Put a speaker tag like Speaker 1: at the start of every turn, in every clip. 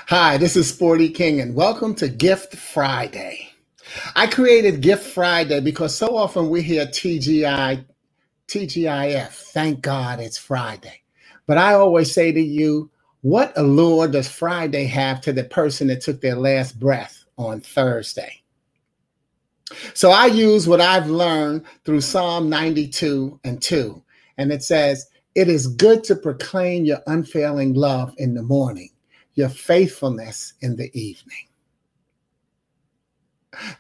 Speaker 1: Hi, this is Sporty King, and welcome to Gift Friday. I created Gift Friday because so often we hear TGIF, thank God it's Friday. But I always say to you, what allure does Friday have to the person that took their last breath on Thursday? So I use what I've learned through Psalm 92:2, and it says, "It is good to proclaim your unfailing love in the morning, your faithfulness in the evening."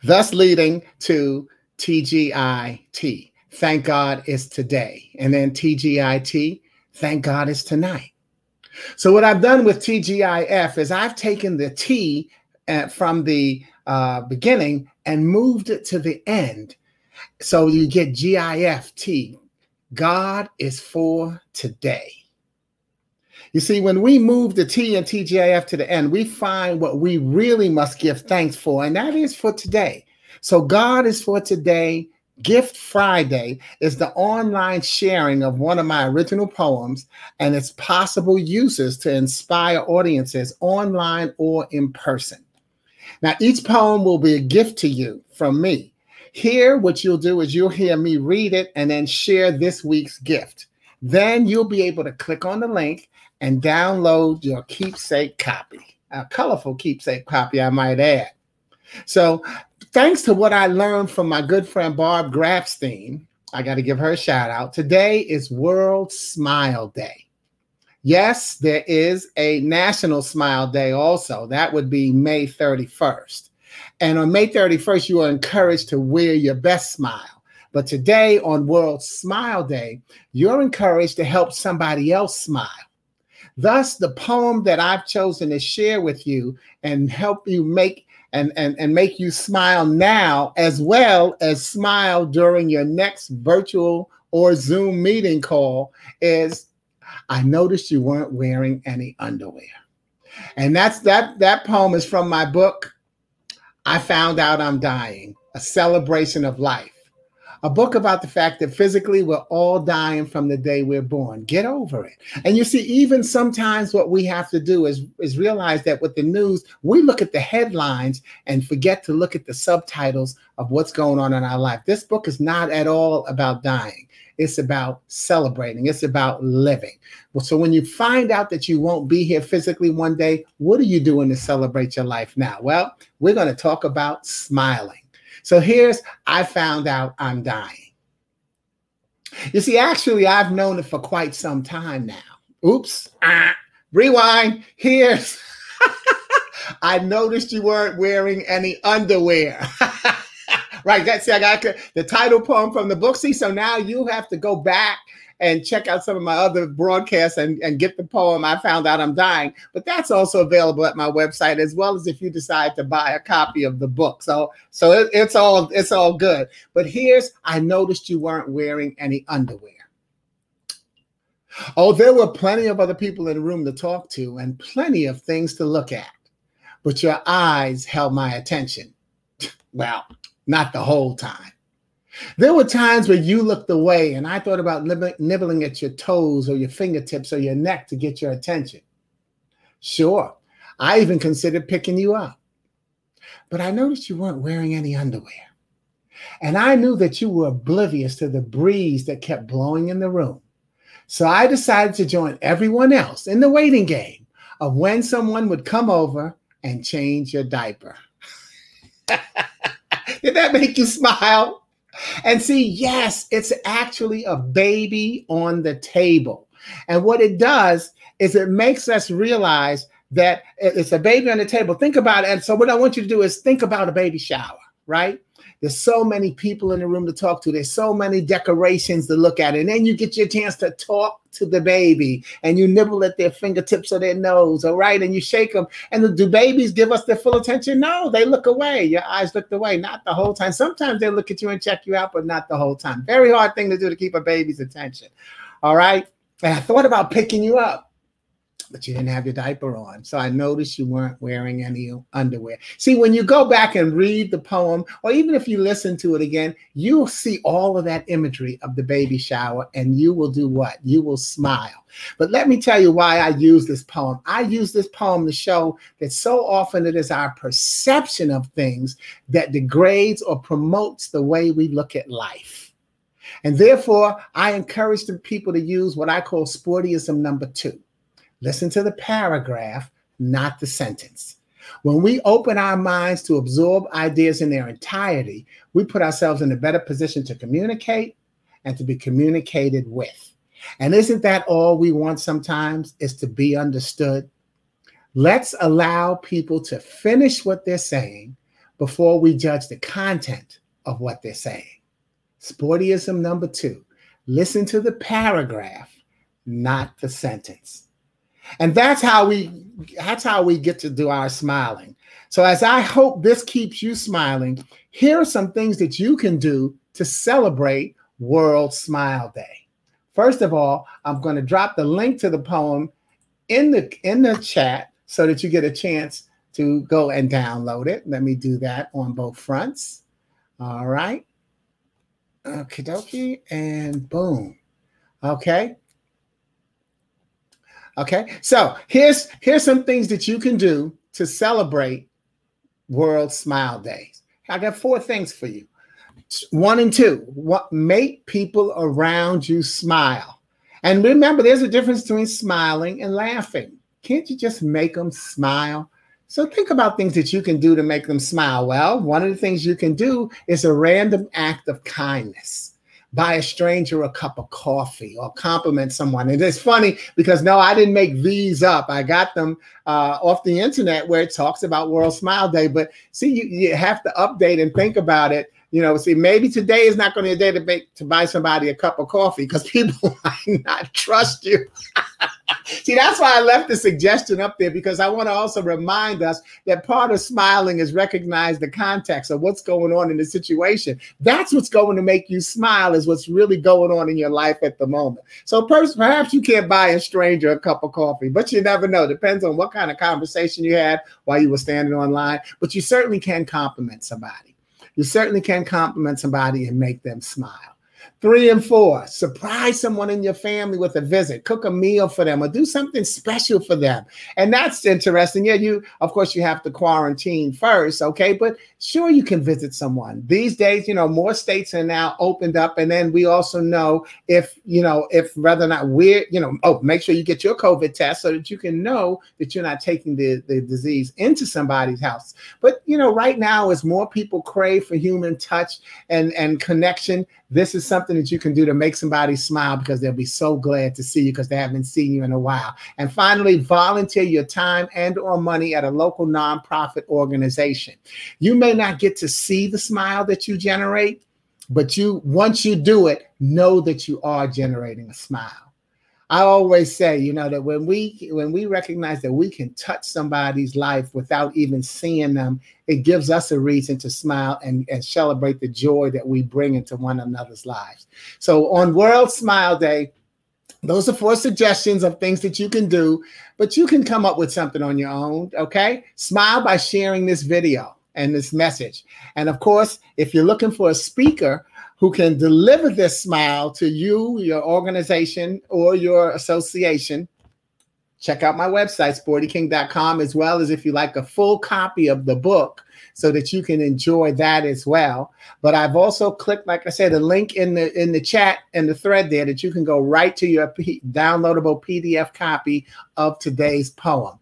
Speaker 1: Thus leading to TGIT, thank God it's today. And then TGIT, thank God it's tonight. So what I've done with TGIF is I've taken the T from the beginning and moved it to the end. So you get GIFT, God is for today. You see, when we move the T and TGIF to the end, we find what we really must give thanks for, and that is for today. So God is for today. Gift Friday is the online sharing of one of my original poems and its possible uses to inspire audiences online or in person. Now, each poem will be a gift to you from me. Here, what you'll do is you'll hear me read it and then share this week's gift. Then you'll be able to click on the link and download your keepsake copy, a colorful keepsake copy, I might add. So thanks to what I learned from my good friend Barb Grafstein, I got to give her a shout out. Today is World Smile Day. Yes, there is a National Smile Day also. That would be May 31st. And on May 31st, you are encouraged to wear your best smile. But today on World Smile Day, you're encouraged to help somebody else smile. Thus, the poem that I've chosen to share with you and help you make and make you smile now, as well as smile during your next virtual or Zoom meeting call, is I noticed you weren't wearing any underwear. And that poem is from my book, I Found Out I'm Dying, A Celebration of Life. A book about the fact that physically we're all dying from the day we're born. Get over it. And you see, even sometimes what we have to do is realize that with the news, we look at the headlines and forget to look at the subtitles of what's going on in our life. This book is not at all about dying. It's about celebrating. It's about living. Well, so when you find out that you won't be here physically one day, what are you doing to celebrate your life now? Well, we're going to talk about smiling. So here's I Found Out I'm Dying. You see, actually, I've known it for quite some time now. Oops. Rewind. Here's I noticed you weren't wearing any underwear. Right. That's I got the title poem from the book. See, so now you have to go back and check out some of my other broadcasts and get the poem I Found Out I'm Dying. But that's also available at my website, as well as if you decide to buy a copy of the book. So it's all good. But here's I noticed you weren't wearing any underwear. Oh, there were plenty of other people in the room to talk to and plenty of things to look at. But your eyes held my attention. Well, not the whole time. There were times where you looked away and I thought about nibbling at your toes or your fingertips or your neck to get your attention. Sure, I even considered picking you up. But I noticed you weren't wearing any underwear. And I knew that you were oblivious to the breeze that kept blowing in the room. So I decided to join everyone else in the waiting game of when someone would come over and change your diaper. Did that make you smile? And see, yes, it's actually a baby on the table. And what it does is it makes us realize that it's a baby on the table. Think about it. And so what I want you to do is think about a baby shower, right? There's so many people in the room to talk to. There's so many decorations to look at. And then you get your chance to talk to the baby and you nibble at their fingertips or their nose, all right? And you shake them. And do babies give us their full attention? No, they look away. Your eyes looked away, not the whole time. Sometimes they look at you and check you out, but not the whole time. Very hard thing to do to keep a baby's attention, all right? And I thought about picking you up. but you didn't have your diaper on. So I noticed you weren't wearing any underwear. See, when you go back and read the poem, or even if you listen to it again, you'll see all of that imagery of the baby shower, and you will do what? You will smile. But let me tell you why I use this poem. I use this poem to show that so often it is our perception of things that degrades or promotes the way we look at life. And therefore, I encourage the people to use what I call sportyism number 2. Listen to the paragraph, not the sentence. When we open our minds to absorb ideas in their entirety, we put ourselves in a better position to communicate and to be communicated with. And isn't that all we want sometimes, is to be understood? Let's allow people to finish what they're saying before we judge the content of what they're saying. Sportyism number 2. Listen to the paragraph, not the sentence. And that's how we get to do our smiling. So as I hope this keeps you smiling, here are some things that you can do to celebrate World Smile Day. First of all, I'm going to drop the link to the poem in the chat so that you get a chance to go and download it. Let me do that on both fronts. All right. Okie dokie, and boom. Okay. Okay, so here's some things that you can do to celebrate World Smile Days. I got 4 things for you. 1 and 2, make people around you smile. And remember, there's a difference between smiling and laughing. Can't you just make them smile? So think about things that you can do to make them smile. Well, one of the things you can do is a random act of kindness. Buy a stranger a cup of coffee or compliment someone. And it's funny because no, I didn't make these up. I got them off the internet where it talks about World Smile Day. But see, you have to update and think about it. You know, see, maybe today is not going to be a day to buy somebody a cup of coffee because people might not trust you. See, that's why I left the suggestion up there, because I want to also remind us that part of smiling is recognize the context of what's going on in the situation. That's what's going to make you smile, is what's really going on in your life at the moment. So perhaps you can't buy a stranger a cup of coffee, but you never know. Depends on what kind of conversation you had while you were standing online. But you certainly can compliment somebody. You certainly can compliment somebody and make them smile. 3 and 4, surprise someone in your family with a visit, cook a meal for them, or do something special for them. And that's interesting. Yeah, of course, you have to quarantine first, okay? But sure, you can visit someone. These days, more states are now opened up. And then we also know if whether or not make sure you get your COVID test so that you can know that you're not taking the disease into somebody's house. But, right now, as more people crave for human touch and connection, this is something that you can do to make somebody smile, because they'll be so glad to see you because they haven't seen you in a while. And finally, volunteer your time and or money at a local nonprofit organization. You may not get to see the smile that you generate, but once you do it, know that you are generating a smile. I always say, that when we recognize that we can touch somebody's life without even seeing them, it gives us a reason to smile and celebrate the joy that we bring into one another's lives. So on World Smile Day, those are 4 suggestions of things that you can do, but you can come up with something on your own, okay? Smile by sharing this video and this message. And of course, if you're looking for a speaker who can deliver this smile to you, your organization, or your association, check out my website, sportyking.com, as well as if you like a full copy of the book so that you can enjoy that as well. But I've also clicked, like I said, a link in the chat and the thread there that you can go right to your downloadable PDF copy of today's poem.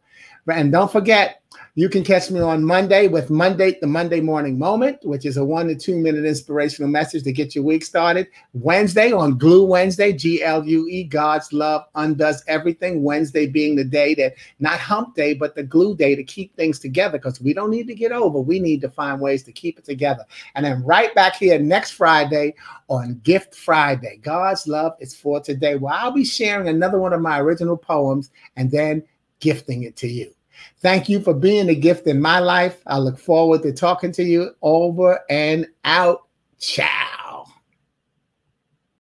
Speaker 1: And don't forget, you can catch me on Monday with the Monday Morning Moment, which is a 1 to 2 minute inspirational message to get your week started. Wednesday on Glue Wednesday, GLUE, God's love undoes everything. Wednesday being the day that, not hump day, but the glue day to keep things together, because we don't need to get over. We need to find ways to keep it together. And then right back here next Friday on Gift Friday. God's love is for today, where I'll be sharing another one of my original poems and then gifting it to you. Thank you for being a gift in my life. I look forward to talking to you. Over and out. Ciao.